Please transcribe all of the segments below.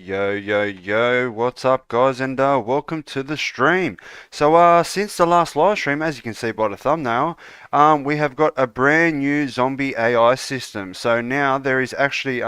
Yo, what's up guys, and welcome to the stream. So since the last live stream, as you can see by the thumbnail, we have got a brand new zombie AI system. So now there is actually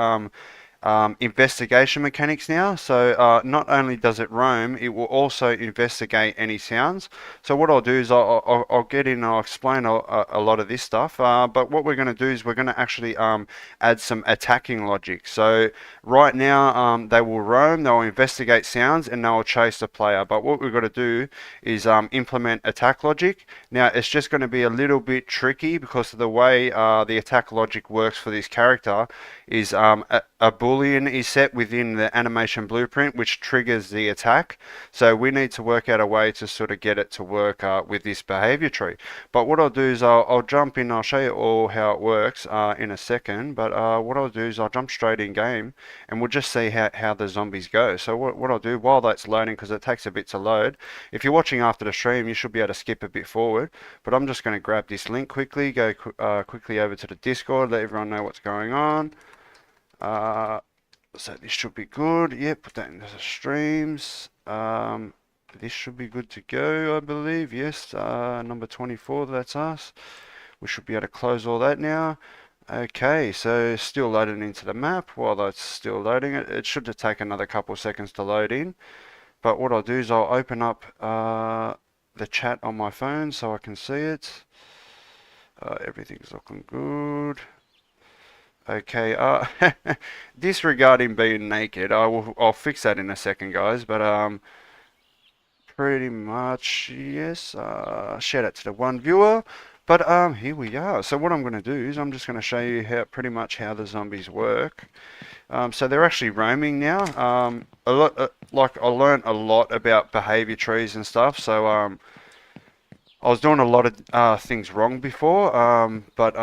investigation mechanics now. So not only does it roam, it will also investigate any sounds. So what I'll do is I'll get in and I'll explain a lot of this stuff. But what we're going to do is we're going to actually add some attacking logic. So right now they will roam, they'll investigate sounds, and they'll chase the player. But what we've got to do is implement attack logic. Now it's just going to be a little bit tricky because of the way the attack logic works for this character is a boolean is set within the animation blueprint which triggers the attack. So we need to work out a way to sort of get it to work with this behavior tree. But what I'll do is I'll jump in, I'll show you all how it works in a second. But what I'll do is I'll jump straight in game and we'll just see how the zombies go. So what I'll do while that's loading, because it takes a bit to load, if you're watching after the stream you should be able to skip a bit forward, but I'm just going to grab this link quickly, go quickly over to the Discord, let everyone know what's going on. So this should be good. Yeah, put that into the streams. This should be good to go, I believe. Yes, number 24, that's us. We should be able to close all that now. Okay, so still loading into the map. While that's still loading, it should take another couple of seconds to load in. But what I'll do is I'll open up the chat on my phone so I can see it. Everything's looking good. Okay, disregarding being naked, I'll fix that in a second, guys. But pretty much yes. Shout out to the one viewer. But here we are. So what I'm going to do is I'm just going to show you pretty much how the zombies work. So they're actually roaming now. Like I learned a lot about behavior trees and stuff. So I was doing a lot of things wrong before. But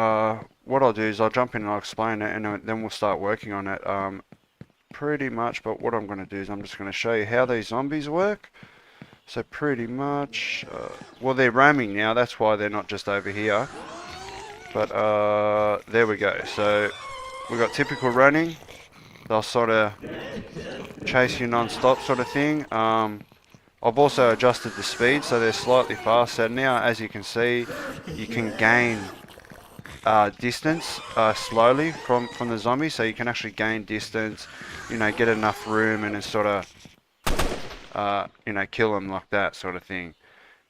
what I'll do is I'll jump in and I'll explain it, and then we'll start working on it pretty much. But what I'm going to do is I'm just going to show you how these zombies work. So pretty much, well, they're roaming now, that's why they're not just over here. But there we go. So we've got typical running. They'll sort of chase you non-stop sort of thing. I've also adjusted the speed so they're slightly faster. Now, as you can see, you can gain distance slowly from the zombies, so you can actually gain distance, get enough room and then sort of kill them like that sort of thing.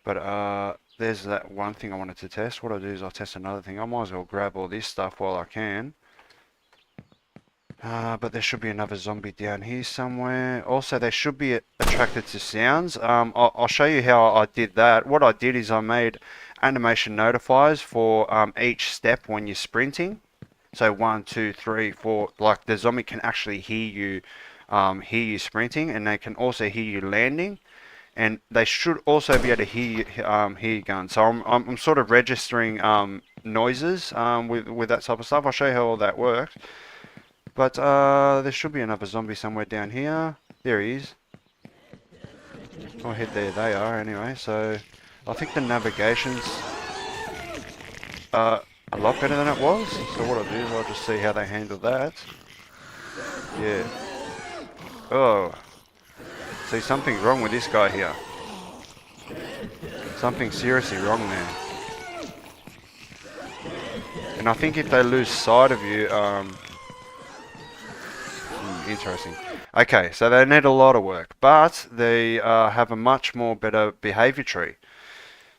But there's that one thing I wanted to test. What I'll do is I'll test another thing. I might as well grab all this stuff while I can. But there should be another zombie down here somewhere. Also, they should be attracted to sounds. I'll show you how I did that. What I did is I made animation notifiers for each step when you're sprinting. So 1, 2, 3, 4. Like the zombie can actually hear you sprinting, and they can also hear you landing, and they should also be able to hear your gun. So I'm sort of registering noises with that type of stuff. I'll show you how all that works. But there should be another zombie somewhere down here. There he is. Oh, head there they are anyway. So I think the navigation's a lot better than it was. So what I'll do is I'll just see how they handle that. Yeah. Oh. See, something's wrong with this guy here. Something seriously wrong there. And I think if they lose sight of you, interesting. Okay, so they need a lot of work, but they have a much more better behavior tree.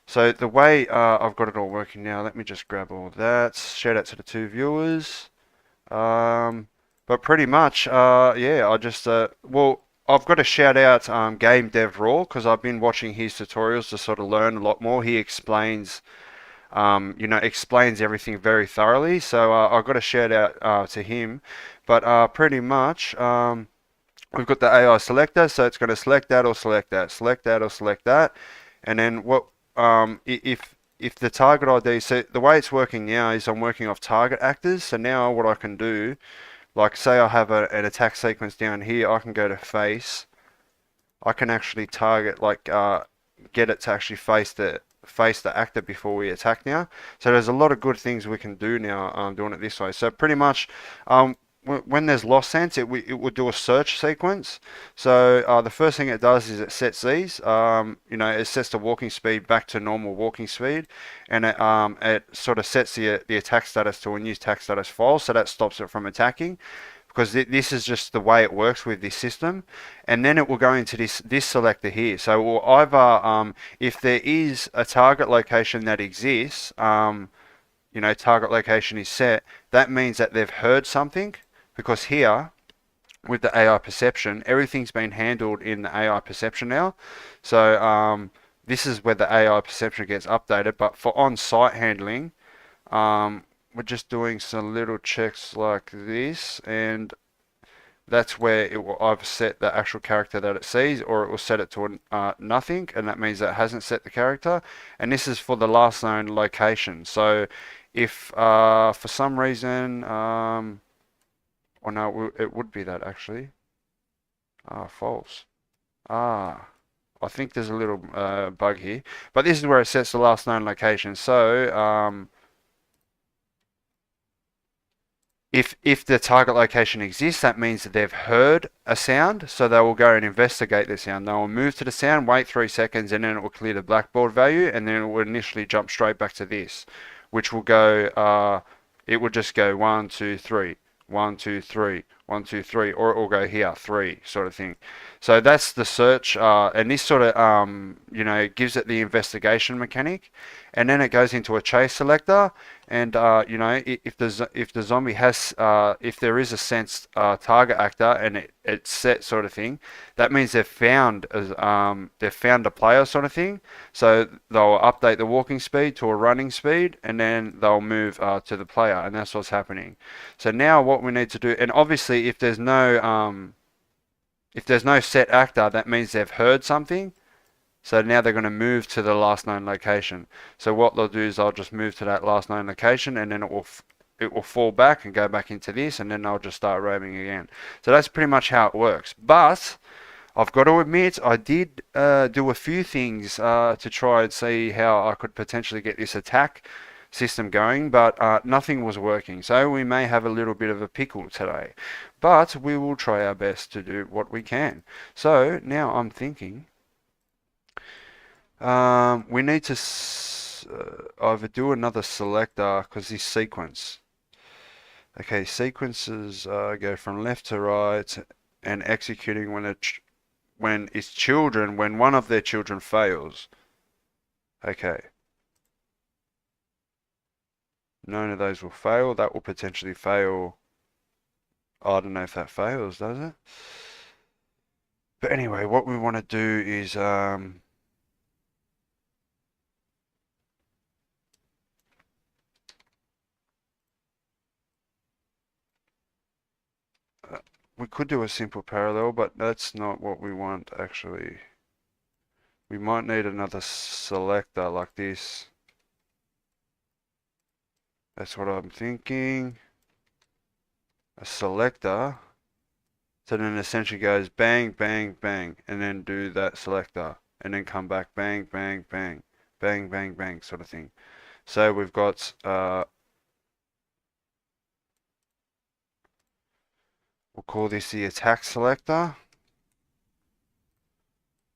So the way I've got it all working now, let me just grab all of that. Shout out to the 2 viewers. But pretty much, yeah, I just, well, I've got to shout out Game Dev Raw, because I've been watching his tutorials to sort of learn a lot more. He explains, explains everything very thoroughly. So I've got to shout out to him. But pretty much, we've got the AI selector, so it's going to select that or select that, select that or select that. And then what, if the target ID, so the way it's working now is I'm working off target actors. So now what I can do, like say I have an attack sequence down here, I can go to face. I can actually target, like get it to actually face the actor before we attack now. So there's a lot of good things we can do now doing it this way. So pretty much when there's loss sense, it would do a search sequence. So the first thing it does is it sets these. It sets the walking speed back to normal walking speed, and it sort of sets the attack status to a new attack status file, so that stops it from attacking. Because this is just the way it works with this system, and then it will go into this selector here. So it will either if there is a target location that exists, target location is set, that means that they've heard something, because here with the AI perception, everything's been handled in the AI perception now. So this is where the AI perception gets updated, but for on-site handling, we're just doing some little checks like this, and that's where it will either set the actual character that it sees, or it will set it to nothing, and that means that it hasn't set the character. And this is for the last known location. So if for some reason, or no, it would be that actually. False. I think there's a little bug here, but this is where it sets the last known location. So if the target location exists, that means that they've heard a sound, so they will go and investigate the sound. They will move to the sound, wait 3 seconds, and then it will clear the blackboard value, and then it will initially jump straight back to this, which will go, it will just go 1, 2, 3, 1, 2, 3, 1, 2, 3, or it will go here, 3, sort of thing. So that's the search, and this sort of, gives it the investigation mechanic, and then it goes into a chase selector, and if the zombie has, if there is a sensed target actor and it's set sort of thing, that means they've found a player sort of thing. So they'll update the walking speed to a running speed, and then they'll move to the player, and that's what's happening. So now what we need to do, and obviously if there's no set actor, that means they've heard something. So now they're going to move to the last known location. So what they'll do is they'll just move to that last known location, and then it will fall back and go back into this, and then they'll just start roaming again. So that's pretty much how it works. But I've got to admit, I did do a few things to try and see how I could potentially get this attack system going, but nothing was working. So we may have a little bit of a pickle today, but we will try our best to do what we can. So now I'm thinking, we need to either do another selector, because this sequence. Okay, sequences go from left to right, and executing when it's children, when one of their children fails. Okay. None of those will fail. That will potentially fail. I don't know if that fails, does it? But anyway, what we want to do is we could do a simple parallel, but that's not what we want actually. We might need another selector like this. That's what I'm thinking. A selector. So then essentially goes bang, bang, bang, and then do that selector, and then come back bang, bang, bang, bang, bang, bang, sort of thing. So we've got we'll call this the attack selector.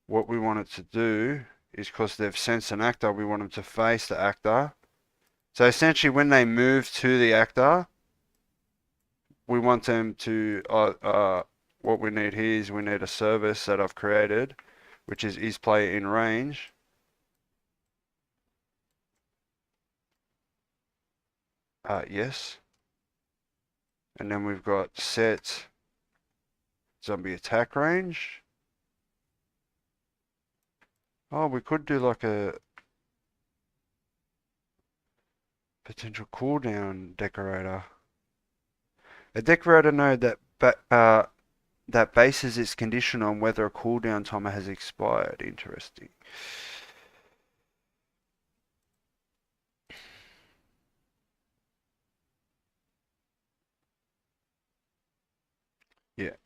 What we want it to do is, because they've sensed an actor, we want them to face the actor. So essentially when they move to the actor, we want them to, what we need here is we need a service that I've created, which is player in range. Yes. And then we've got set zombie attack range. Oh, we could do like a potential cooldown decorator. A decorator node that bases its condition on whether a cooldown timer has expired. Interesting. Yeah,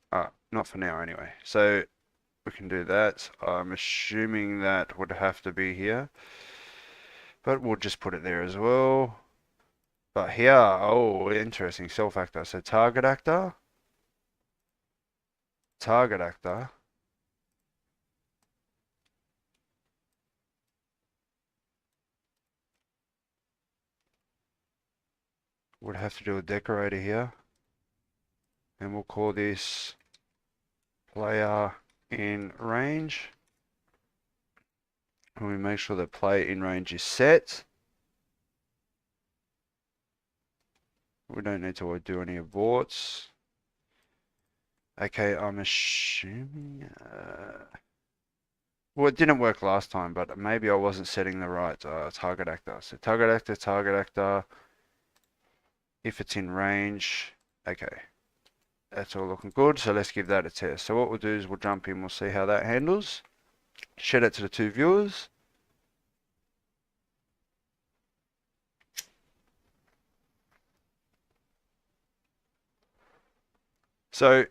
not for now anyway. So we can do that. I'm assuming that would have to be here, but we'll just put it there as well. But here, oh, interesting. Self actor. So target actor. Would have to do a decorator here. And we'll call this player in range. And we make sure that play in range is set. We don't need to do any aborts. Okay, I'm assuming... well, it didn't work last time, but maybe I wasn't setting the right target actor. So target actor. If it's in range, okay. That's all looking good, so let's give that a test. So what we'll do is we'll jump in, we'll see how that handles. Share it to the two viewers. So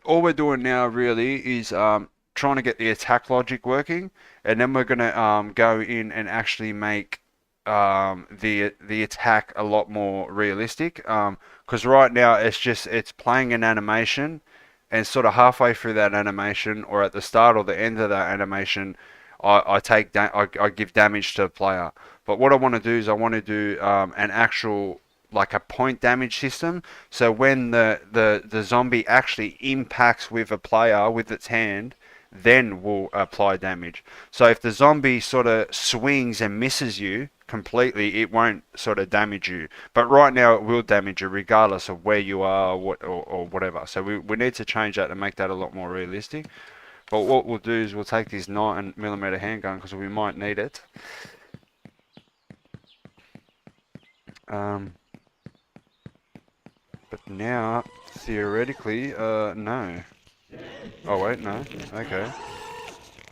all we're doing now really is trying to get the attack logic working, and then we're gonna go in and actually make the attack a lot more realistic. Because right now it's playing an animation, and sort of halfway through that animation, or at the start or the end of that animation, I give damage to the player. But what I want to do is I want to do an actual like a point damage system. So when the zombie actually impacts with a player with its hand, then we'll apply damage. So if the zombie sort of swings and misses you completely, it won't sort of damage you. But right now it will damage you regardless of where you are or whatever. So we need to change that to make that a lot more realistic. But what we'll do is we'll take this 9mm handgun because we might need it. But now, theoretically, no. Oh wait, no. Okay.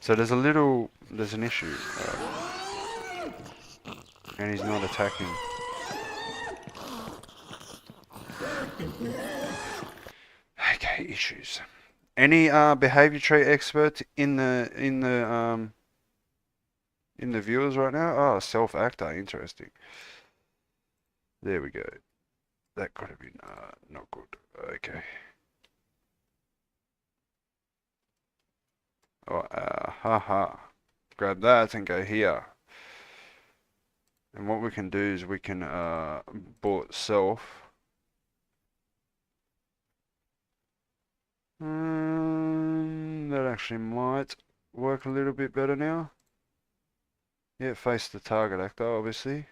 So there's an issue. And he's not attacking. Okay, issues. Any behavior tree experts in the viewers right now? Oh, self actor, interesting. There we go. That could have been not good. Okay. Oh, haha. Grab that and go here. And what we can do is we can board self. That actually might work a little bit better now. Yeah, face the target actor, obviously.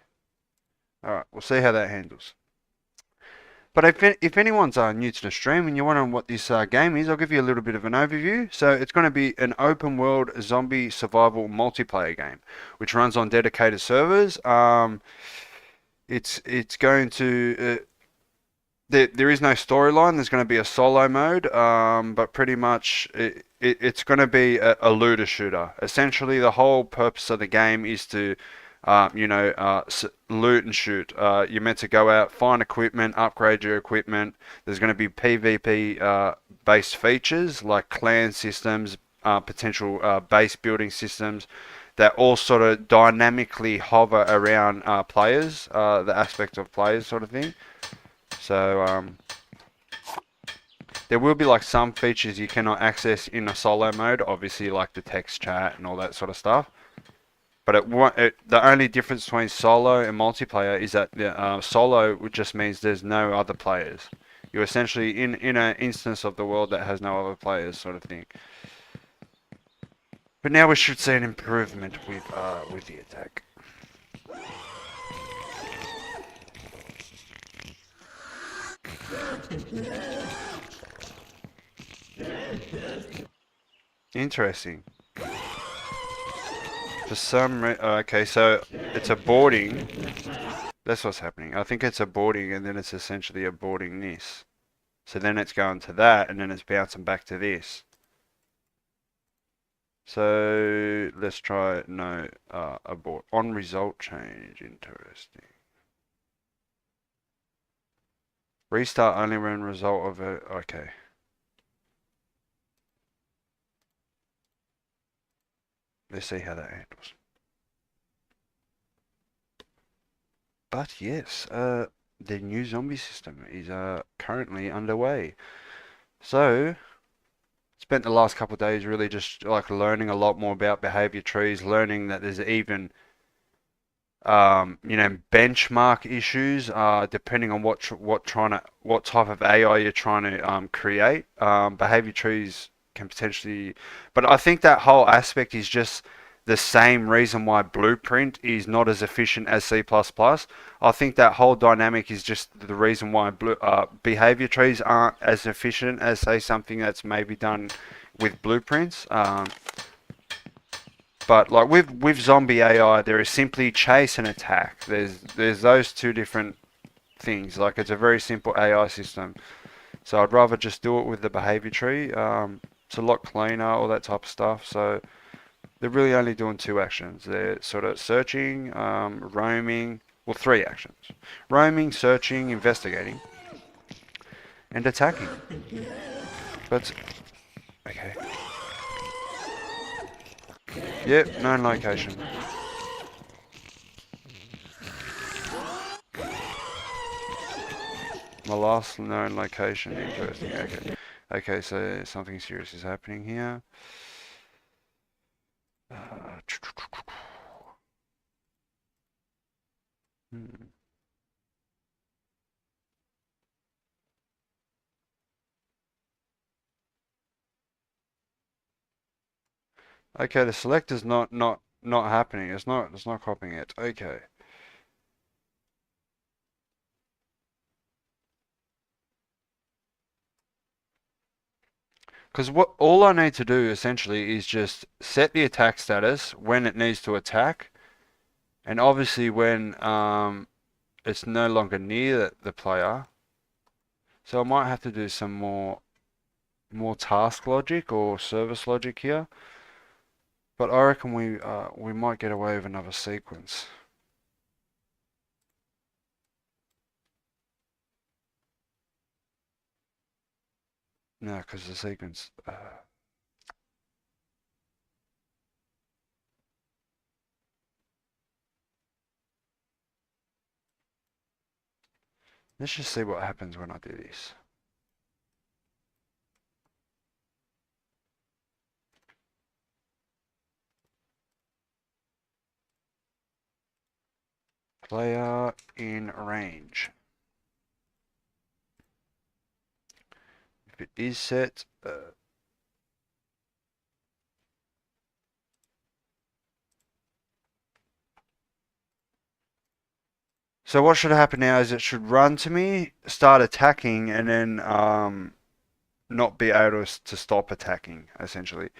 Alright, we'll see how that handles. But if anyone's new to the stream and you're wondering what this game is, I'll give you a little bit of an overview. So it's going to be an open world zombie survival multiplayer game, which runs on dedicated servers. It's going to there is no storyline. There's going to be a solo mode, but pretty much it's going to be a looter shooter. Essentially, the whole purpose of the game is to loot and shoot. You're meant to go out, find equipment, upgrade your equipment. There's going to be PvP based features like clan systems, potential base building systems that all sort of dynamically hover around players, the aspect of players sort of thing. So there will be like some features you cannot access in a solo mode, obviously like the text chat and all that sort of stuff. But the only difference between solo and multiplayer is that solo just means there's no other players. You're essentially in an instance of the world that has no other players, sort of thing. But now we should see an improvement with the attack. Interesting. For some reason, okay, so it's aborting. That's what's happening. I think it's aborting, and then it's essentially aborting this. So then it's going to that, and then it's bouncing back to this. So let's try no abort on result change. Interesting. Restart only when result of it. Okay. Let's see how that handles. But yes, the new zombie system is currently underway. So spent the last couple of days really just like learning a lot more about behavior trees, learning that there's even benchmark issues depending on what type of AI you're trying to create. Behavior trees can potentially, but I think that whole aspect is just the same reason why Blueprint is not as efficient as C++. I think that whole dynamic is just the reason why behavior trees aren't as efficient as, say, something that's maybe done with blueprints. But like with zombie AI, there is simply chase and attack. There's those two different things. Like it's a very simple AI system. So I'd rather just do it with the behavior tree. It's a lot cleaner, all that type of stuff. So they're really only doing two actions. They're sort of searching, roaming. Well, three actions: roaming, searching, investigating, and attacking. But okay. Yep, known location. My last known location. Interesting. Okay. Okay, so something serious is happening here. Uh, hmm. Okay, the selector's not happening. It's not copying it. Okay. Because what all I need to do essentially is just set the attack status when it needs to attack, and obviously when it's no longer near the player. So I might have to do some more task logic or service logic here. But I reckon we might get away with another sequence. No, because the sequence. Let's just see what happens when I do this. Player in range. If it is set, so what should happen now is it should run to me, start attacking, and then not be able to stop attacking, essentially.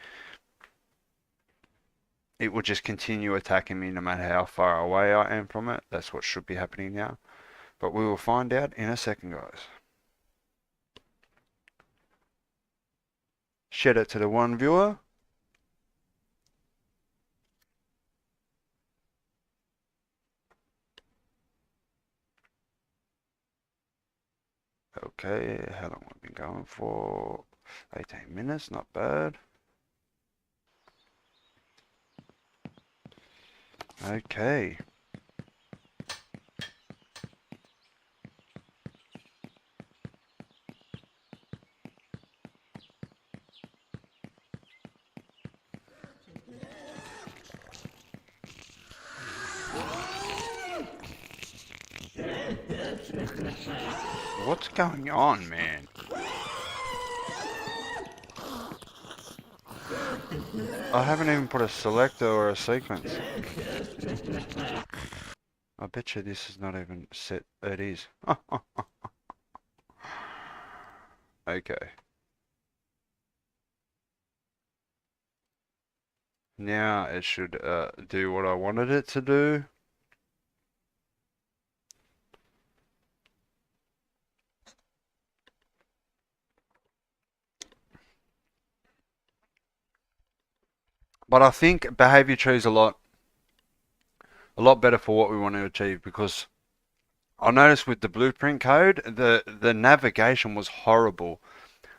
It will just continue attacking me no matter how far away I am from it. That's what should be happening now. But we will find out in a second, guys. Shed it to the one viewer. Okay, how long have we been going for? 18 minutes, not bad. Okay. What's going on, man? I haven't even put a selector or a sequence. I bet you this is not even set. It is. Okay. Now it should do what I wanted it to do. But I think behavior tree is a lot better for what we want to achieve because I noticed with the blueprint code, the navigation was horrible.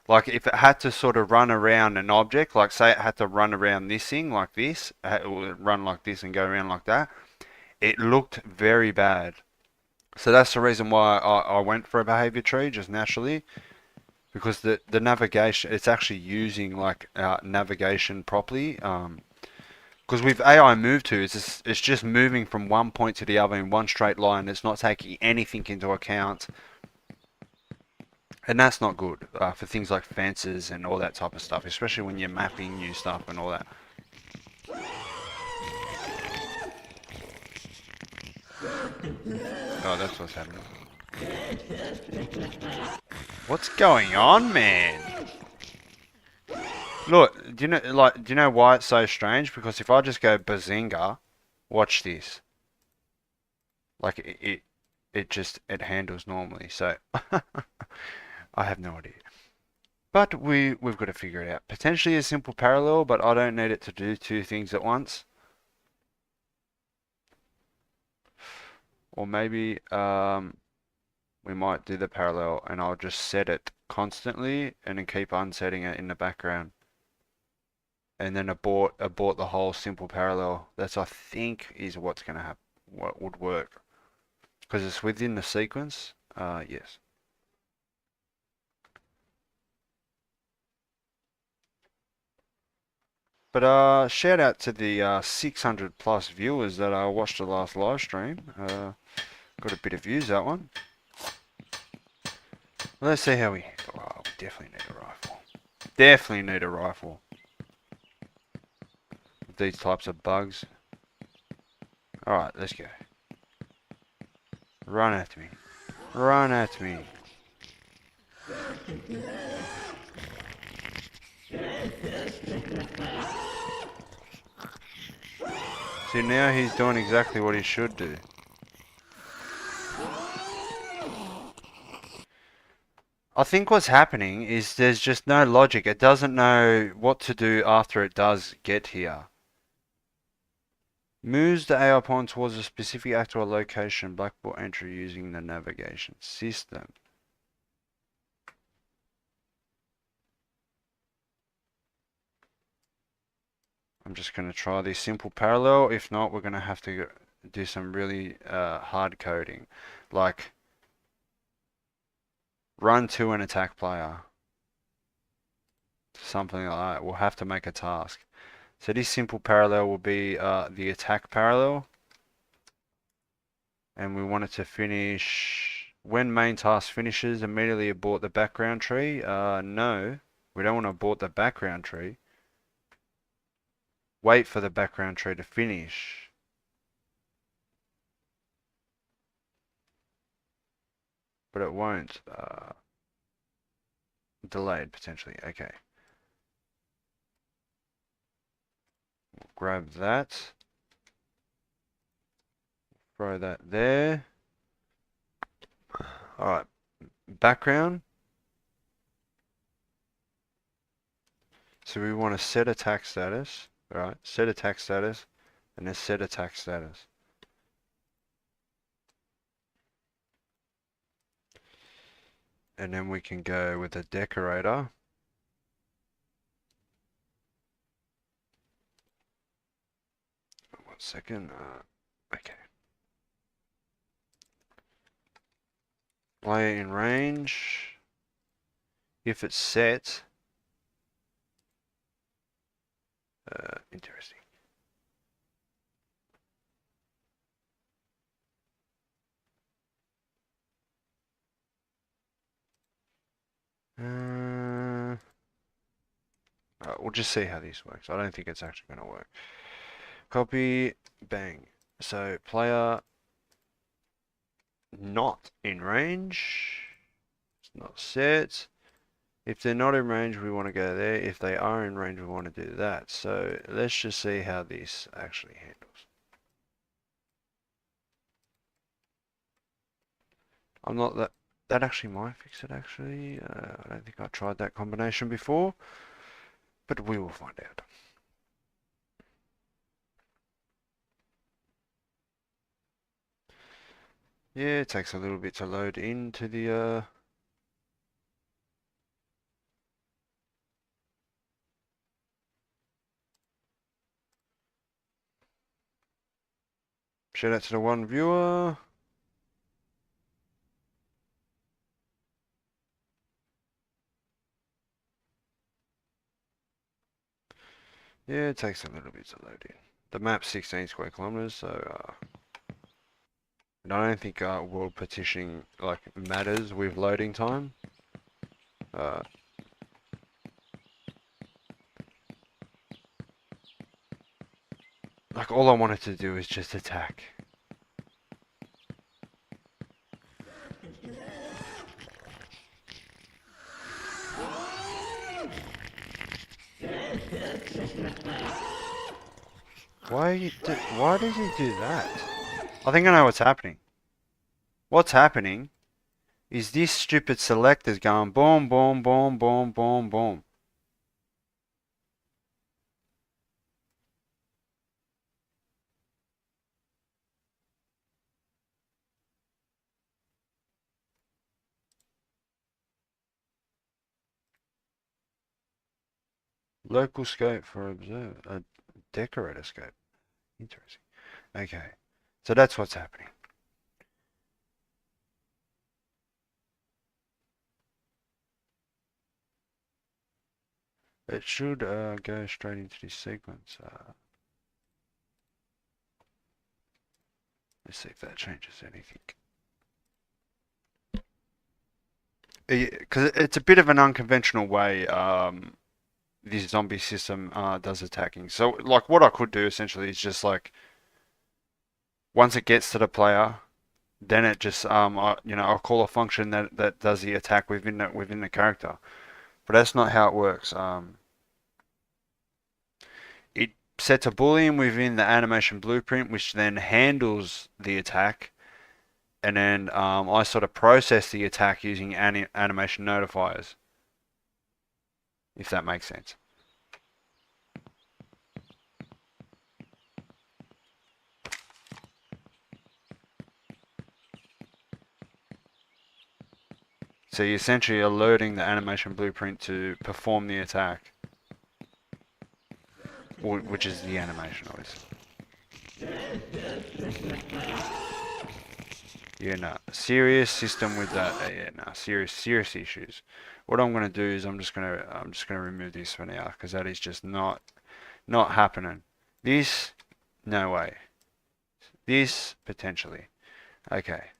Like if it had to sort of run around an object, like say it had to run around this thing like this, it would run like this and go around like that. It looked very bad. So that's the reason why I went for a behavior tree just naturally, because the navigation, it's actually using like navigation properly. Because with AI move to, it's just moving from one point to the other in one straight line. It's not taking anything into account, and that's not good for things like fences and all that type of stuff, especially when you're mapping new stuff and all that. Oh, that's what's happening. What's going on, man? Look, do you know why it's so strange? Because if I just go Bazinga, watch this. Like it handles normally. So I have no idea. But we've got to figure it out. Potentially a simple parallel, but I don't need it to do two things at once. Or maybe we might do the parallel and I'll just set it constantly and then keep unsetting it in the background. And then abort the whole simple parallel. That's, I think, is what's gonna happen. What would work because it's within the sequence. Yes. But shout out to the 600 plus viewers that watched the last live stream. Got a bit of views that one. Let's see how we handle. Oh, we definitely need a rifle. Definitely need a rifle. With these types of bugs. Alright, let's go. Run at me. Run at me. See, now he's doing exactly what he should do. I think what's happening is there's just no logic. It doesn't know what to do after it does get here. Moves the AI pawn towards a specific actor or location, blackboard entry using the navigation system. I'm just going to try this simple parallel. If not, we're going to have to do some really hard coding. Like, run to an attack player. Something like that. We'll have to make a task. So this simple parallel will be the attack parallel. And we want it to finish when main task finishes, immediately abort the background tree. No, we don't want to abort the background tree. Wait for the background tree to finish. But it won't. Delayed potentially. Okay. We'll grab that. Throw that there. Alright. Background. So we want to set attack status. Alright. Set attack status. And then set attack status. And then we can go with a decorator. 1 second. Okay. Player in range. If it's set. Interesting. We'll just see how this works. I don't think it's actually going to work. Copy, bang. So player not in range. It's not set. If they're not in range, we want to go there. If they are in range, we want to do that. So let's just see how this actually handles. I'm not that. That actually might fix it actually. I don't think I tried that combination before, but we will find out. Yeah, it takes a little bit to load into the shout out to the one viewer. Yeah, it takes a little bit to load in. The map's 16 square kilometers, so I don't think world partitioning like matters with loading time. Uh, like all I wanted to do is just attack. Why did he do that? I think I know what's happening. What's happening is this stupid selector's going boom, boom, boom, boom, boom, boom. Local scope for observe, a decorator scope. Interesting. Okay, so that's what's happening. It should go straight into this sequence. Let's see if that changes anything. Because it's a bit of an unconventional way this zombie system does attacking. So, like, what I could do essentially is just like once it gets to the player, then it just I'll call a function that does the attack within the character. But that's not how it works. It sets a boolean within the animation blueprint, which then handles the attack, and then I sort of process the attack using animation notifiers, if that makes sense. So you're essentially alerting the animation blueprint to perform the attack, which is the animation, obviously. Yeah, no, serious system with that. Yeah, no, serious issues. What I'm gonna do is I'm just gonna remove this for now because that is just not happening. This, no way. This potentially. Okay.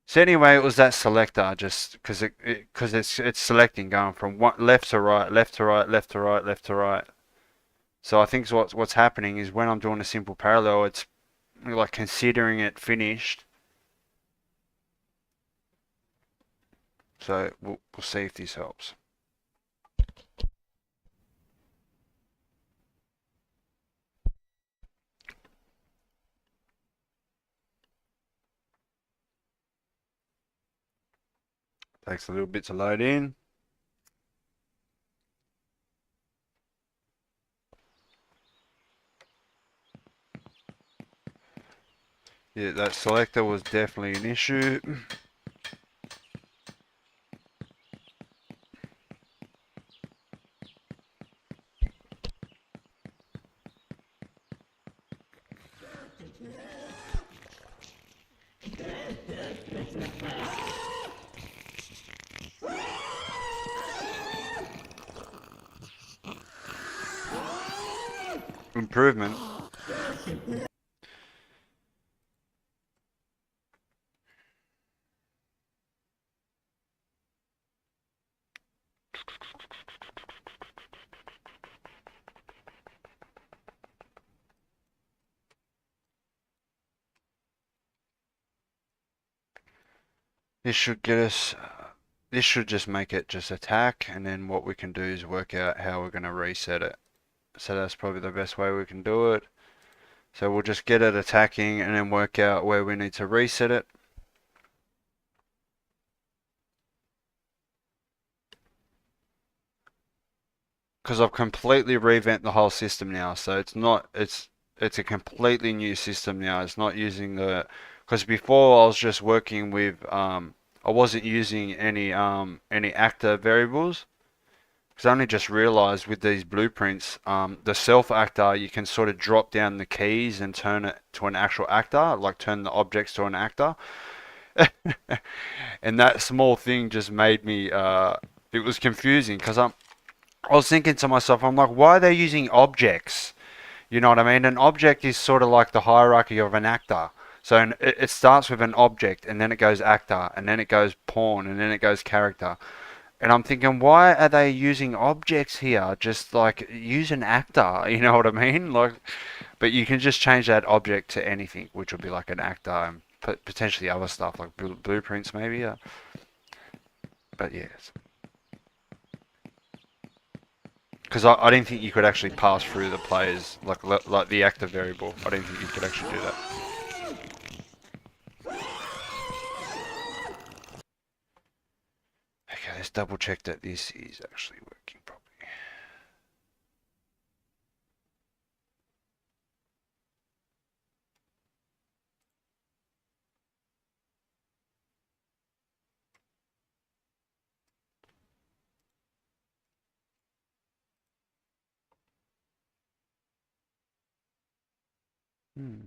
So anyway, it was that selector just because it's selecting going from one left to right, left to right, left to right, left to right. So I think what's happening is when I'm doing a simple parallel, it's like considering it finished. So we'll see if this helps. Takes a little bit to load in. Yeah, that selector was definitely an issue. Improvement. This should get us. This should just make it just attack, and then what we can do is work out how we're going to reset it. So that's probably the best way we can do it. So we'll just get it attacking and then work out where we need to reset it. Because I've completely revamped the whole system now, so it's a completely new system now. It's not using because before I was just working with I wasn't using any actor variables. Because I only just realized with these blueprints, the self actor, you can sort of drop down the keys and turn it to an actual actor, like turn the objects to an actor. And that small thing just made me, it was confusing because I was thinking to myself, I'm like, why are they using objects? You know what I mean? An object is sort of like the hierarchy of an actor. So it starts with an object, and then it goes actor, and then it goes pawn, and then it goes character. And I'm thinking, why are they using objects here? Just like use an actor, you know what I mean? Like, but you can just change that object to anything, which would be like an actor and potentially other stuff like blueprints maybe. But yes, because I didn't think you could actually pass through the players like the actor variable. I didn't think you could actually do that. Okay, let's double check that this is actually working properly. Hmm.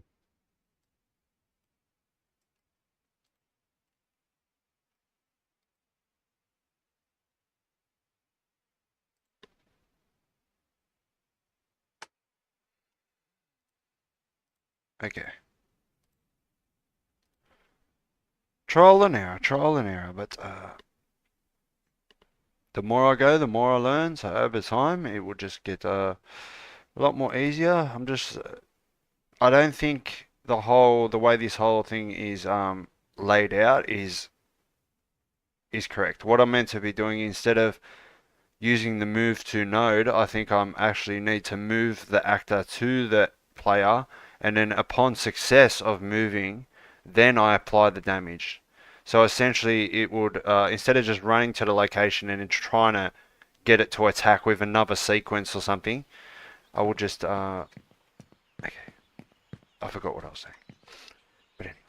Okay. Trial and error, but the more I go, the more I learn. So over time, it will just get a lot more easier. I don't think the way this whole thing is laid out is correct. What I'm meant to be doing instead of using the move to node, I think I'm actually need to move the actor to the player, and then upon success of moving, then I apply the damage. So essentially, it would instead of just running to the location and then trying to get it to attack with another sequence or something, I will just okay, I forgot what I was saying. But anyway,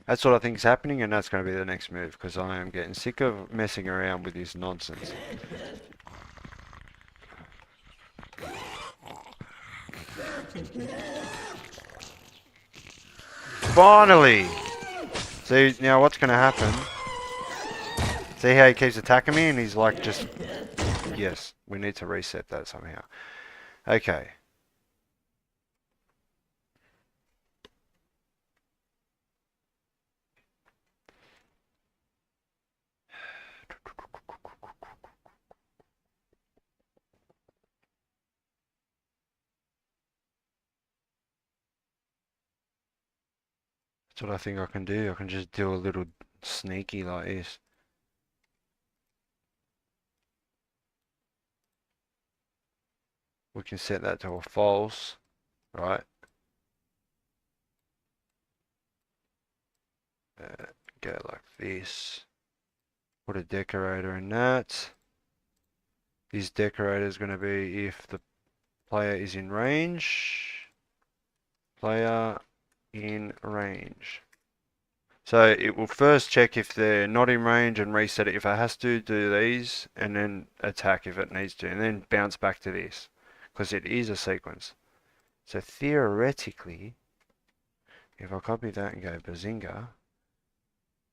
that's what I think is happening, and that's going to be the next move because I am getting sick of messing around with this nonsense. Finally! See, now what's going to happen? See how he keeps attacking me and he's like just... Yes, we need to reset that somehow. Okay. That's what I think I can do. I can just do a little sneaky like this. We can set that to a false, right? Go like this. Put a decorator in that. This decorator is going to be if the player is in range. Player in range. So it will first check if they're not in range and reset it if it has to, do these, and then attack if it needs to, and then bounce back to this, because it is a sequence. So theoretically, if I copy that and go Bazinga,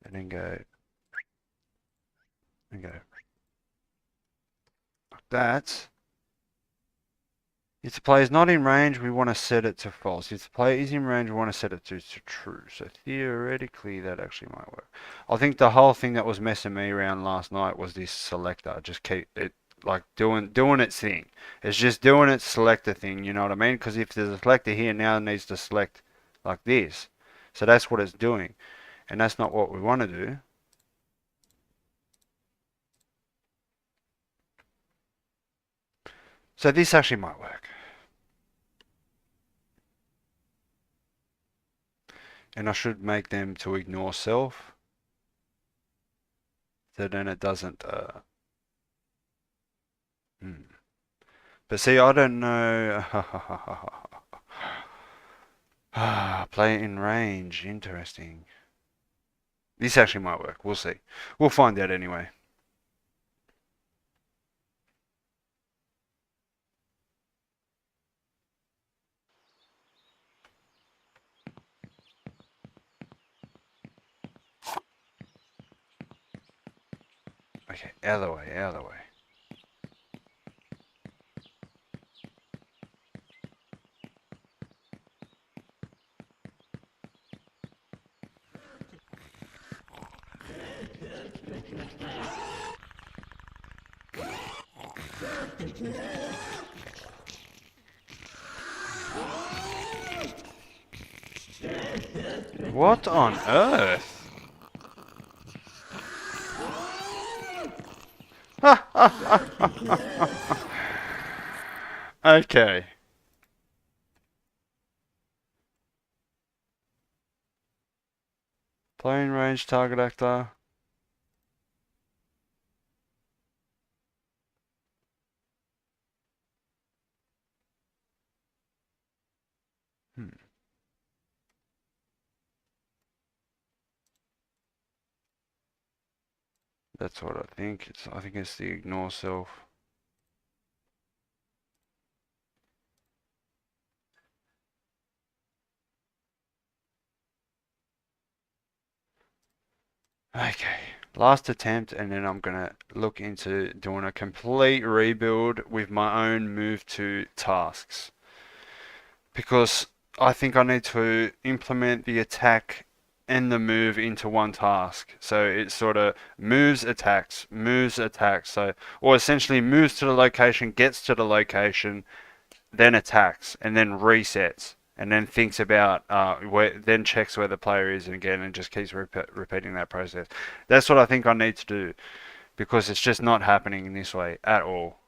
and then go, and go like that, if the player is not in range, we want to set it to false. If the player is in range, we want to set it to true. So theoretically, that actually might work. I think the whole thing that was messing me around last night was this selector. Just keep it like doing its thing. It's just doing its selector thing. You know what I mean? Because if there's a selector here, now it needs to select like this. So that's what it's doing, and that's not what we want to do. So this actually might work. And I should make them to ignore self, so then it doesn't. Hmm. But see, I don't know. Play it in range. Interesting. This actually might work. We'll see. We'll find out anyway. Okay, out of the way, out of the way. What on earth? Okay. Plane range, target actor. Hmm. That's what I think. I think it's the ignore self. Okay. Last attempt, and then I'm gonna look into doing a complete rebuild with my own move to tasks. Because I think I need to implement the attack and the move into one task. So it sort of moves, attacks, moves, attacks. So, or essentially moves to the location, gets to the location, then attacks, and then resets, and then thinks about then checks where the player is again, and just keeps repeating that process. That's what I think I need to do because it's just not happening in this way at all.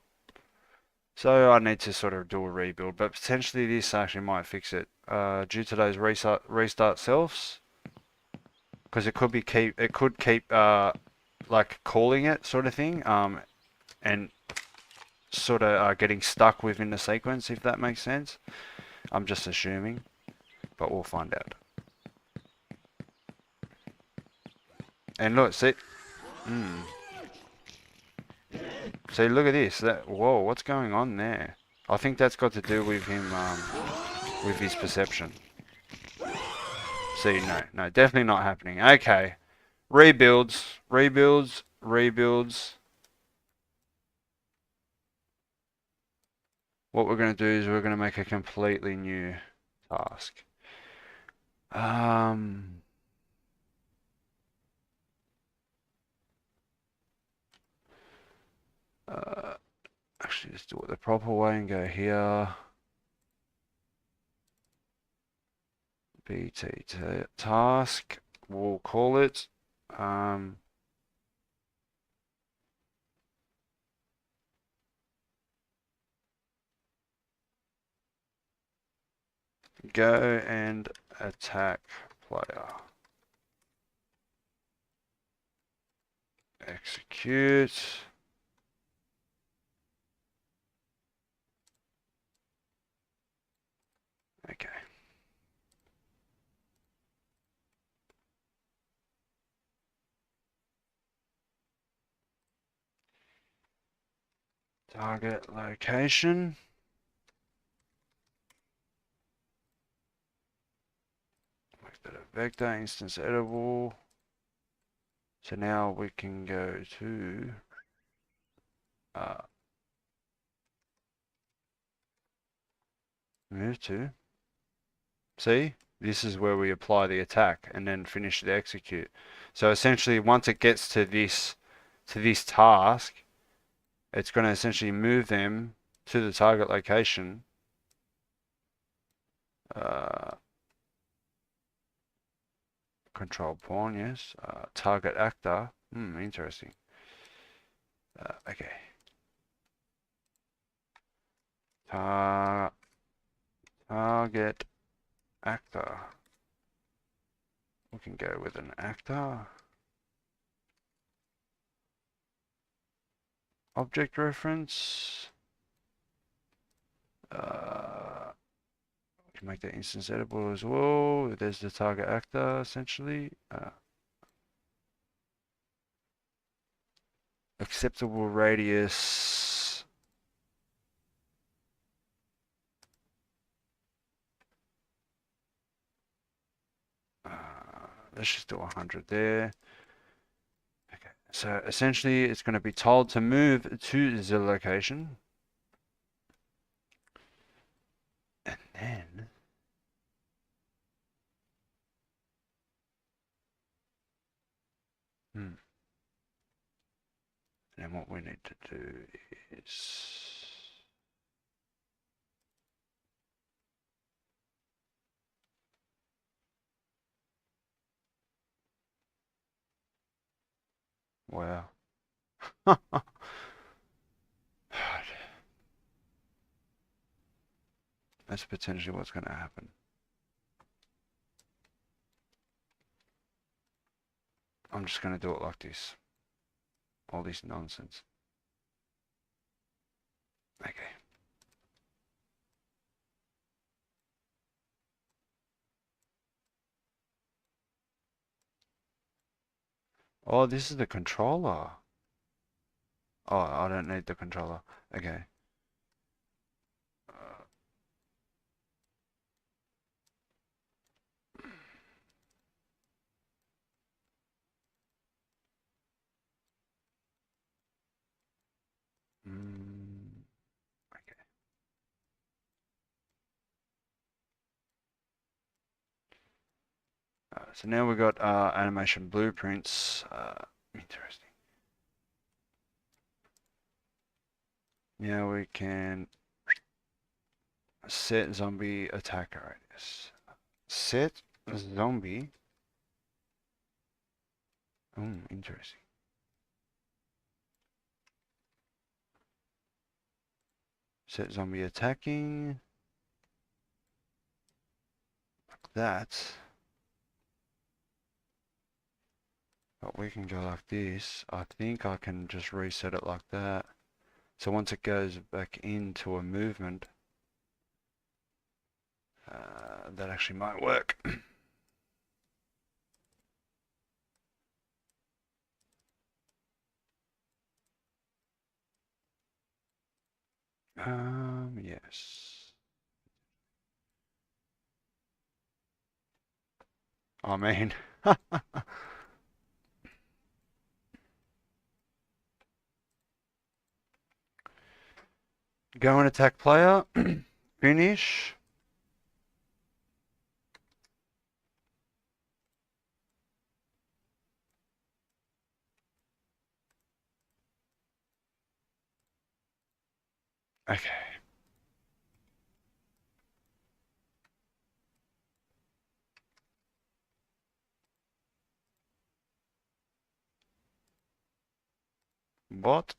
So I need to sort of do a rebuild, but potentially this actually might fix it due to those restart selves, because it could keep like calling it sort of thing, and sort of getting stuck within the sequence, if that makes sense. I'm just assuming, but we'll find out. And look, see, mm, see, look at this. Whoa, what's going on there? I think that's got to do with him, with his perception. See, no, definitely not happening. Okay, rebuilds, rebuilds, rebuilds. What we're going to do is we're going to make a completely new task. Um, uh, Actually, let's do it the proper way and go here. BT task, we'll call it. Um, Go and attack player. Execute. Okay. Target location. Make that a vector, instance editable. So now we can go to move to. See, this is where we apply the attack and then finish the execute. So essentially, once it gets to this task, it's going to essentially move them to the target location. Control pawn, yes. Target actor. Interesting. Okay. Target actor. We can go with an actor. Object reference. We can make that instance editable as well. There's the target actor, essentially. Acceptable radius. Let's just do 100 there. Okay, So essentially, it's going to be told to move to the location. And then... Hmm. And what we need to do is... Wow. That's potentially what's going to happen. I'm just going to do it like this. All this nonsense. Okay. Oh, this is the controller. Oh, I don't need the controller. Okay. Uh, okay. So now we've got animation blueprints. Interesting. Now we can set zombie attack radius. Set zombie. Interesting. Set zombie attacking. Like that. But we can go like this. I think I can just reset it like that. So once it goes back into a movement, that actually might work. Yes. I mean, go and attack player. Finish. Okay. What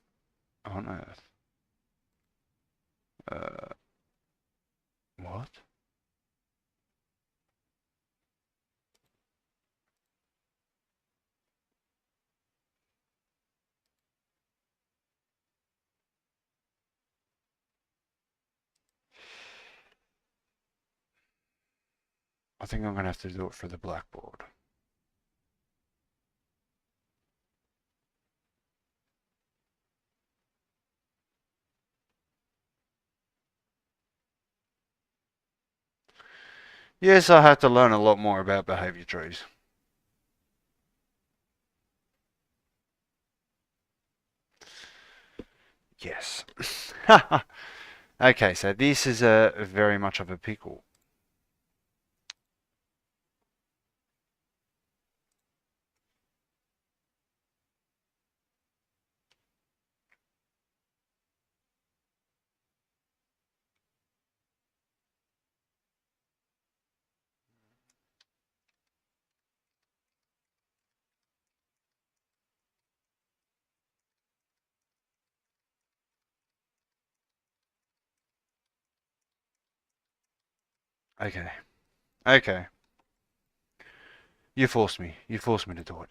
on earth? Uh, what? I think I'm gonna have to do it for the blackboard. Yes, I have to learn a lot more about behavior trees. Yes. Okay, so this is a very much of a pickle. Okay. Okay. You forced me. You forced me to do it.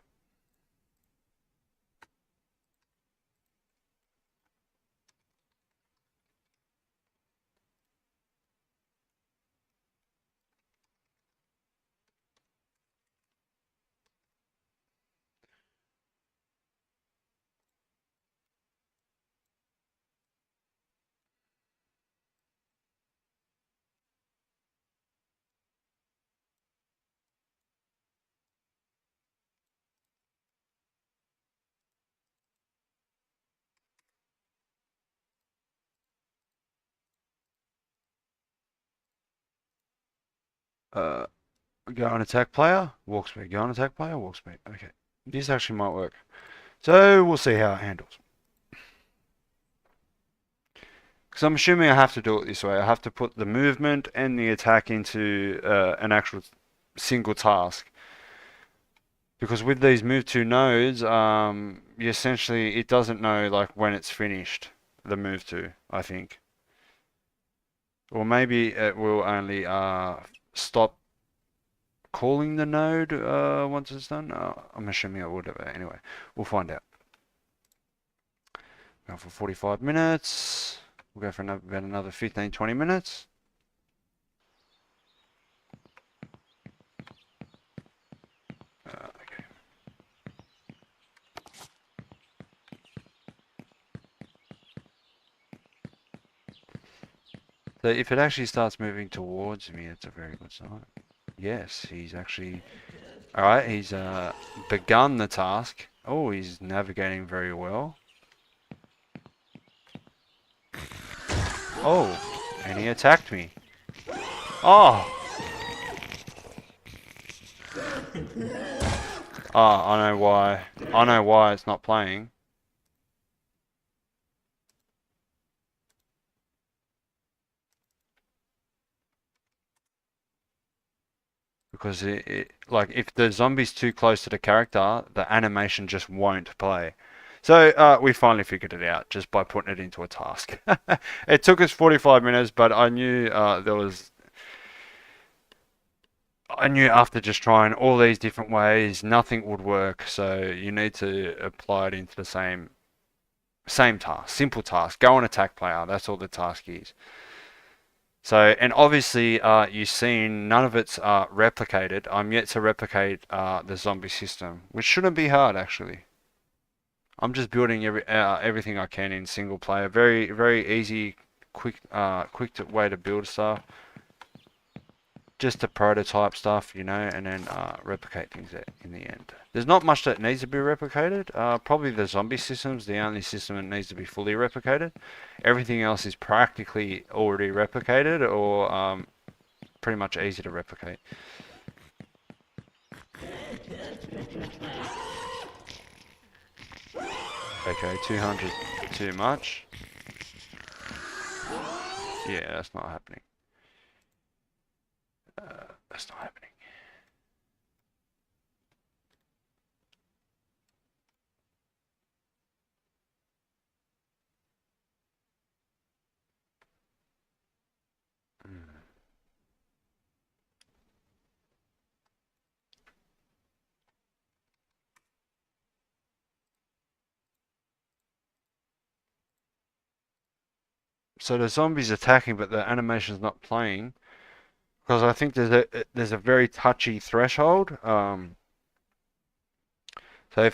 Uh, go on attack player, walk speed. Go on attack player, walk speed. Okay, this actually might work. So we'll see how it handles. Because I'm assuming I have to do it this way. I have to put the movement and the attack into an actual single task. Because with these move to nodes, you essentially it doesn't know like when it's finished the move to, I think. Or maybe it will only stop calling the node once it's done. I'm assuming it would. Anyway, we'll find out. Go for 45 minutes. We'll go for about another 15, 20 minutes. Okay. So if it actually starts moving towards me, it's a very good sign. Yes, he's actually... Alright, he's begun the task. Oh, he's navigating very well. Oh, and he attacked me. Oh! Ah, I know why. I know why it's not playing. Because like if the zombie's too close to the character, the animation just won't play. So we finally figured it out just by putting it into a task. It took us 45 minutes, but I knew I knew after just trying all these different ways, nothing would work. So you need to apply it into the same task, simple task. Go on attack player. That's all the task is. So, and obviously, you've seen none of it's replicated. I'm yet to replicate the zombie system, which shouldn't be hard actually. I'm just building everything I can in single player. Very, very easy, quick way to build stuff. Just to prototype stuff, you know, and then replicate things in the end. There's not much that needs to be replicated. Probably the zombie system's the only system that needs to be fully replicated. Everything else is practically already replicated or pretty much easy to replicate. Okay, 200 too much. Yeah, that's not happening. That's not happening. So the zombie's attacking, but the animation's not playing because I think there's a very touchy threshold. So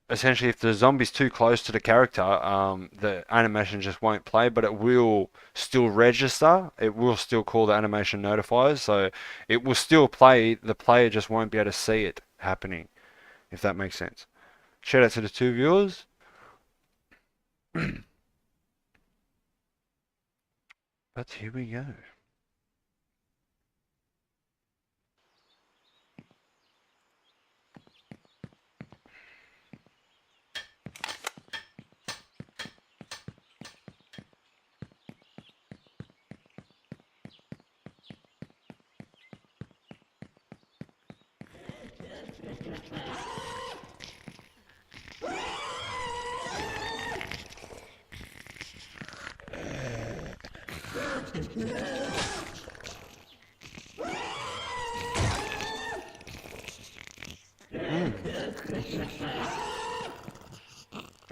essentially if the zombie's too close to the character, the animation just won't play, but it will still register. It will still call the animation notifiers, so it will still play. The player just won't be able to see it happening, if that makes sense. Shout out to the two viewers. But here we go.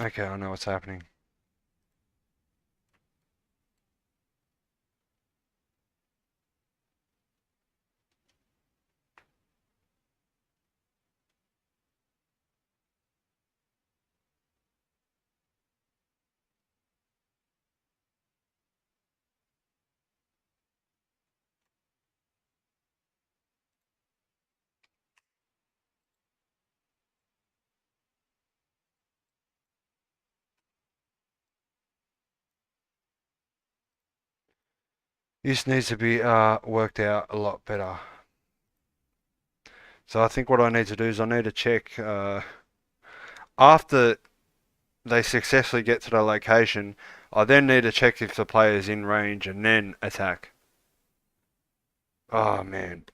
Okay, I know what's happening. This needs to be worked out a lot better. So I think what I need to do is I need to check after they successfully get to the location, I then need to check if the player's in range and then attack. Oh man.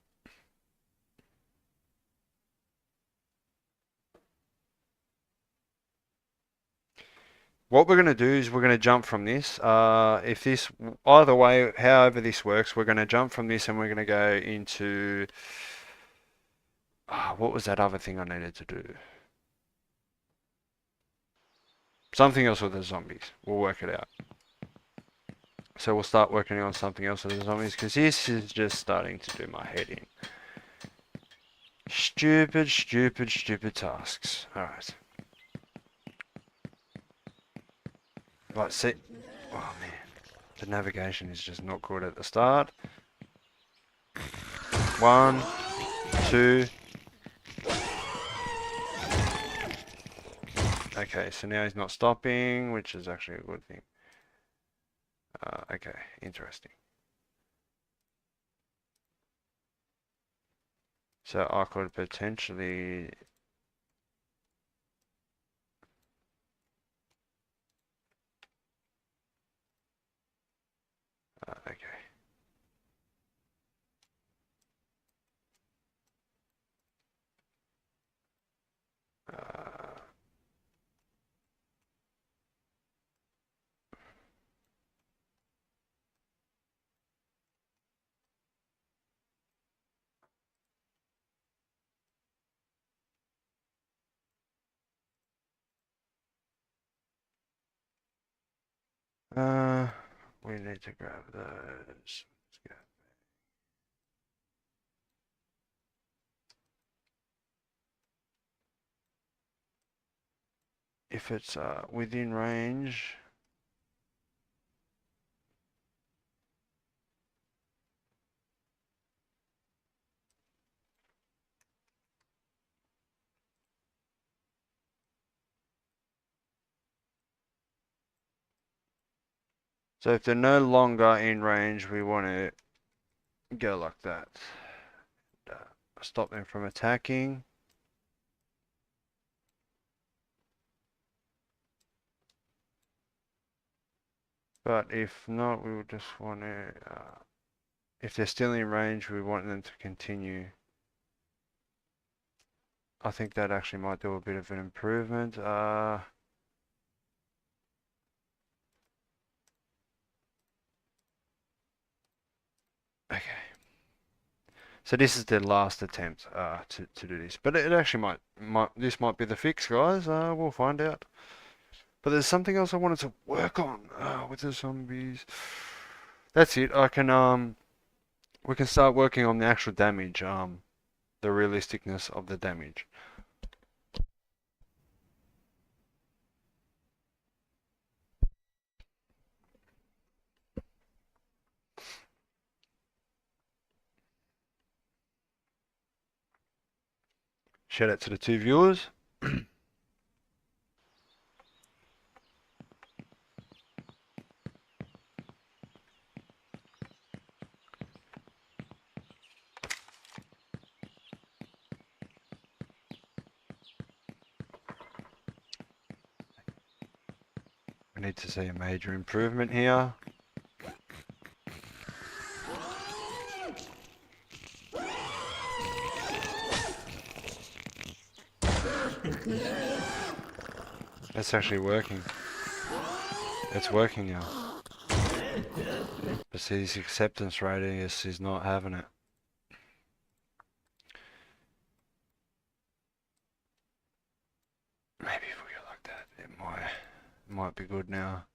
What we're going to do is we're going to jump from this. If this, either way, however this works, we're going to jump from this and we're going to go into, what was that other thing I needed to do? Something else with the zombies. We'll work it out. So we'll start working on something else with the zombies because this is just starting to do my head in. Stupid, stupid, stupid tasks. Alright. Right, see. Oh man. The navigation is just not good at the start. 1, 2. Okay, so now he's not stopping, which is actually a good thing. Okay, interesting. So I could potentially... okay. Uh, uh, we need to grab those. Let's go. If it's within range... So if they're no longer in range, we want to go like that. Stop them from attacking. But if not, we would just want to... if they're still in range, we want them to continue. I think that actually might do a bit of an improvement. Okay. So this is the last attempt to do this, but it actually this might be the fix, guys. We'll find out. But there's something else I wanted to work on with the zombies. That's it. We can start working on the actual damage, the realisticness of the damage. Shout out to the 2 viewers. We need to see a major improvement here. It's actually working. It's working now. But see, this acceptance radius is not having it. Maybe if we go like that, it might be good now.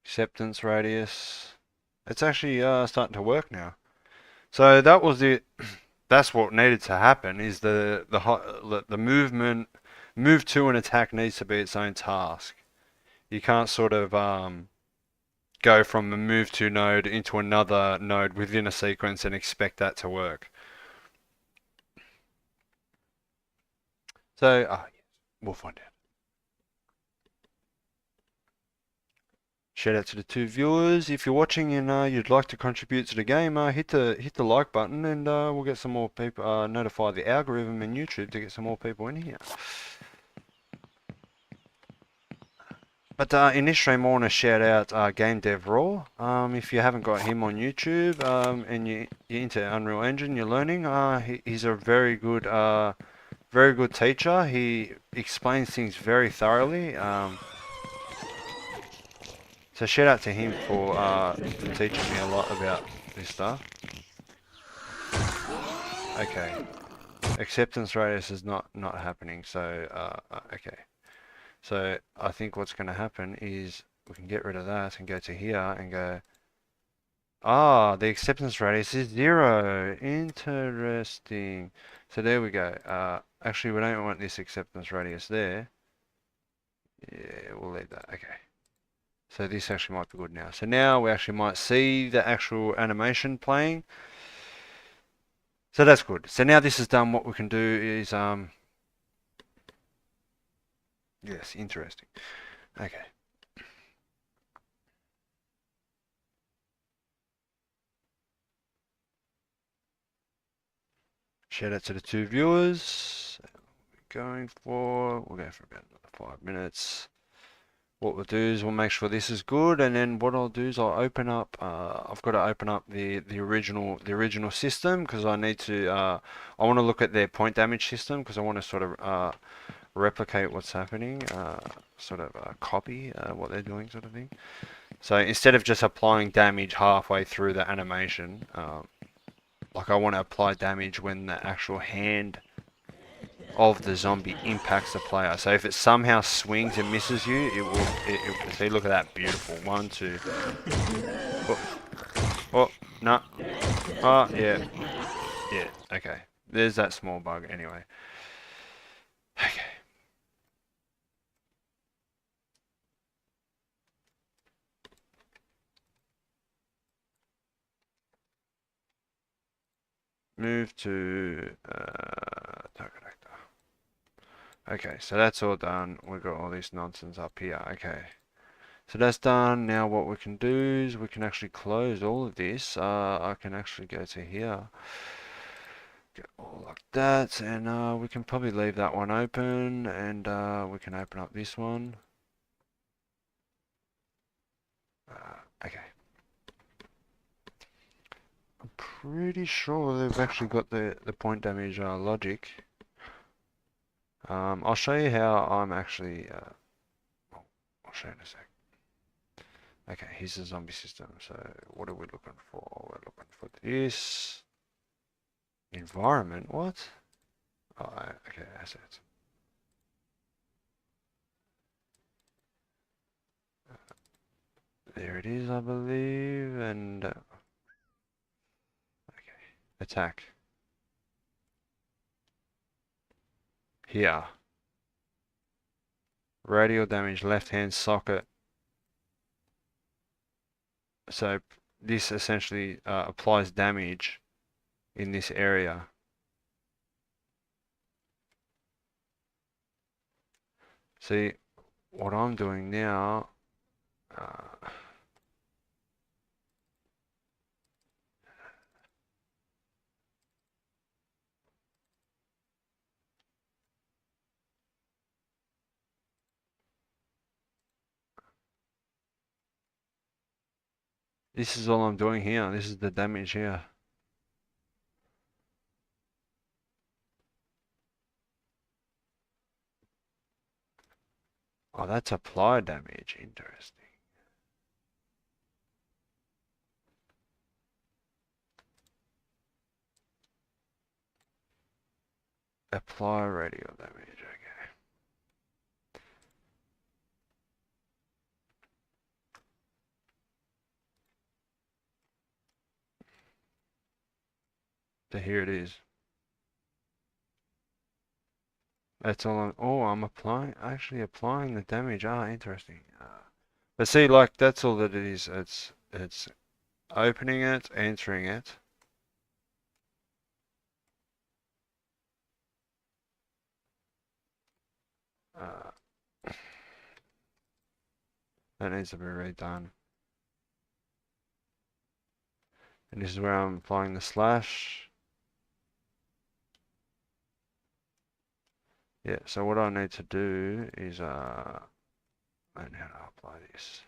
Acceptance radius. It's actually starting to work now. So that was it. That's what needed to happen. Is the move to an attack needs to be its own task. You can't sort of go from the move to node into another node within a sequence and expect that to work. So, yes, we'll find out. Shout out to the two viewers. If you're watching and you'd like to contribute to the game, hit the like button and we'll get some more people. Notify the algorithm in YouTube to get some more people in here. But in this stream, I want to shout out Game Dev Raw. If you haven't got him on YouTube and you're into Unreal Engine, you're learning. He's a very good teacher. He explains things very thoroughly. So shout out to him for teaching me a lot about this stuff. Okay, acceptance radius is not happening. So okay. So I think what's going to happen is we can get rid of that and go to here and go, the acceptance radius is 0. Interesting. So there we go. Actually, we don't want this acceptance radius there. Yeah, we'll leave that. Okay. So this actually might be good now. So now we actually might see the actual animation playing. So that's good. So now this is done, what we can do is, yes, interesting. Okay. Shout out to the two viewers. We'll go for about another 5 minutes. What we'll do is we'll make sure this is good, and then what I'll do is I'll open up. I've got to open up the original system because I need to. I want to look at their point damage system because I want to sort of replicate what's happening, sort of copy what they're doing, sort of thing. So instead of just applying damage halfway through the animation, like I want to apply damage when the actual hand of the zombie impacts the player. So if it somehow swings and misses you, it will see, look at that, beautiful. 1, 2. Oh, no. Oh, yeah. Yeah, okay. There's that small bug anyway. Okay. Move to target actor. Okay, so that's all done. We've got all this nonsense up here. Okay. So that's done. Now what we can do is we can actually close all of this. I can actually go to here. Get all like that, and we can probably leave that one open, and we can open up this one. Okay. I'm pretty sure they've actually got the point damage logic. I'll show you how I'm actually. I'll show you in a sec. Okay, here's the zombie system. So what are we looking for? We're looking for this environment. What? Oh, okay, assets. There it is, I believe, and okay, attack. Here. Radial damage, left hand socket. So this essentially applies damage in this area. See, what I'm doing now, this is all I'm doing here. This is the damage here. Oh, that's applied damage. Interesting. Apply radial damage. Okay. So here it is. That's all I'm applying, actually applying the damage. Interesting. But see, like, that's all that it is. It's opening it, entering it. That needs to be redone. And this is where I'm applying the slash. Yeah, so what I need to do is learn how to apply this.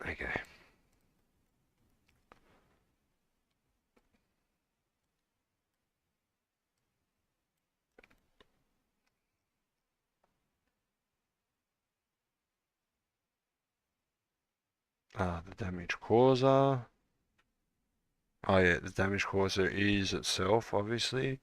Okay. The damage causer. Oh yeah, the damage causer is itself, obviously.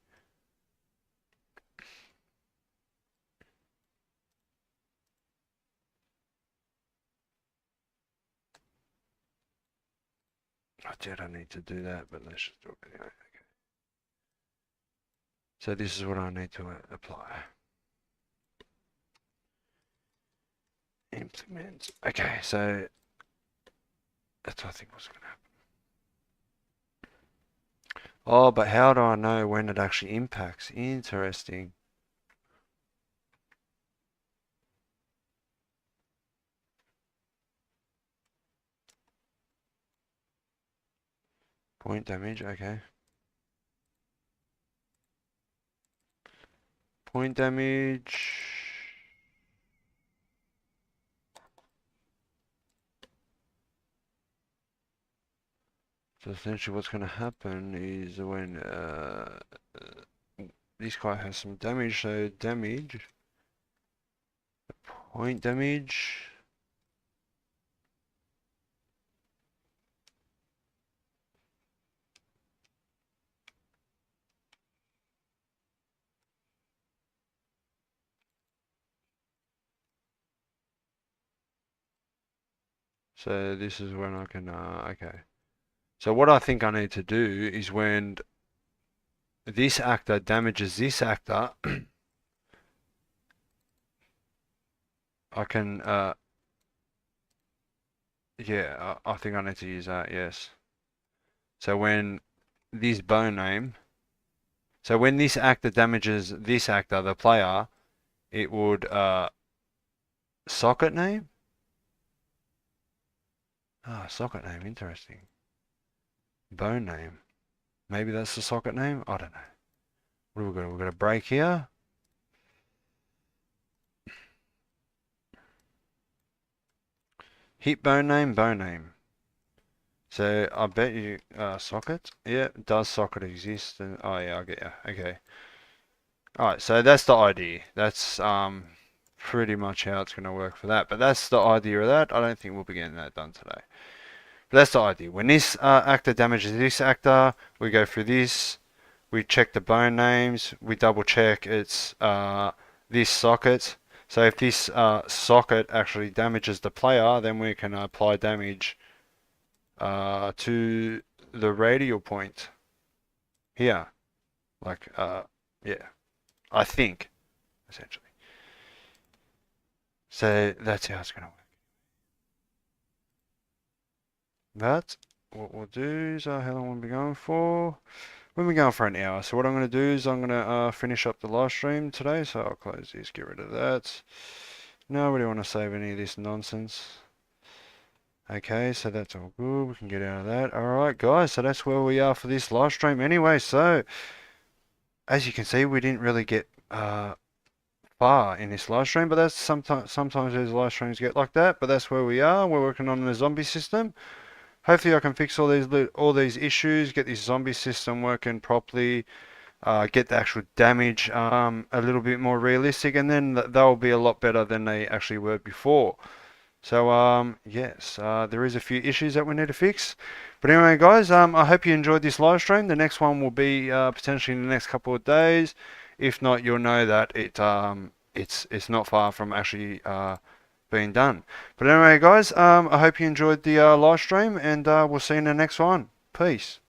I did, I need to do that, but let's just do it anyway. Okay. So this is what I need to apply. Implement. Okay, so that's what I think was going to happen. Oh, but how do I know when it actually impacts? Interesting. Point damage, okay. Point damage. So essentially what's going to happen is when this guy has some damage, so damage, point damage. So this is when I can, okay. So what I think I need to do is when this actor damages this actor, I can, yeah, I think I need to use that, yes. So when this bone name, so when this actor damages this actor, the player, it would, socket name? Ah, socket name, interesting. Bone name. Maybe that's the socket name? I don't know. What have we got? We've got a break here. Hit bone name, bone name. So I bet you socket. Yeah, does socket exist? And oh yeah, I get you. Okay. Alright, so that's the idea. That's pretty much how it's gonna work for that. But that's the idea of that. I don't think we'll be getting that done today. But that's the idea. When this actor damages this actor, we go through this. We check the bone names. We double check it's this socket. So if this socket actually damages the player, then we can apply damage to the radial point here. Like, yeah, I think, essentially. So that's how it's going to work. But what we'll do is, how long will we be going for? We'll be going for an hour. So what I'm going to do is I'm going to finish up the live stream today. So I'll close this, get rid of that. No, we don't want to save any of this nonsense. Okay, so that's all good. We can get out of that. Alright, guys, so that's where we are for this live stream anyway. So, as you can see, we didn't really get far in this live stream, but that's sometimes these live streams get like that, but that's where we are. We're working on the zombie system. Hopefully I can fix all these issues, get this zombie system working properly, get the actual damage a little bit more realistic, and then they'll be a lot better than they actually were before. So yes, there is a few issues that we need to fix. But anyway, guys, I hope you enjoyed this live stream. The next one will be potentially in the next couple of days. If not, you'll know that it's not far from actually being done. But anyway, guys, I hope you enjoyed the live stream, and we'll see you in the next one. Peace.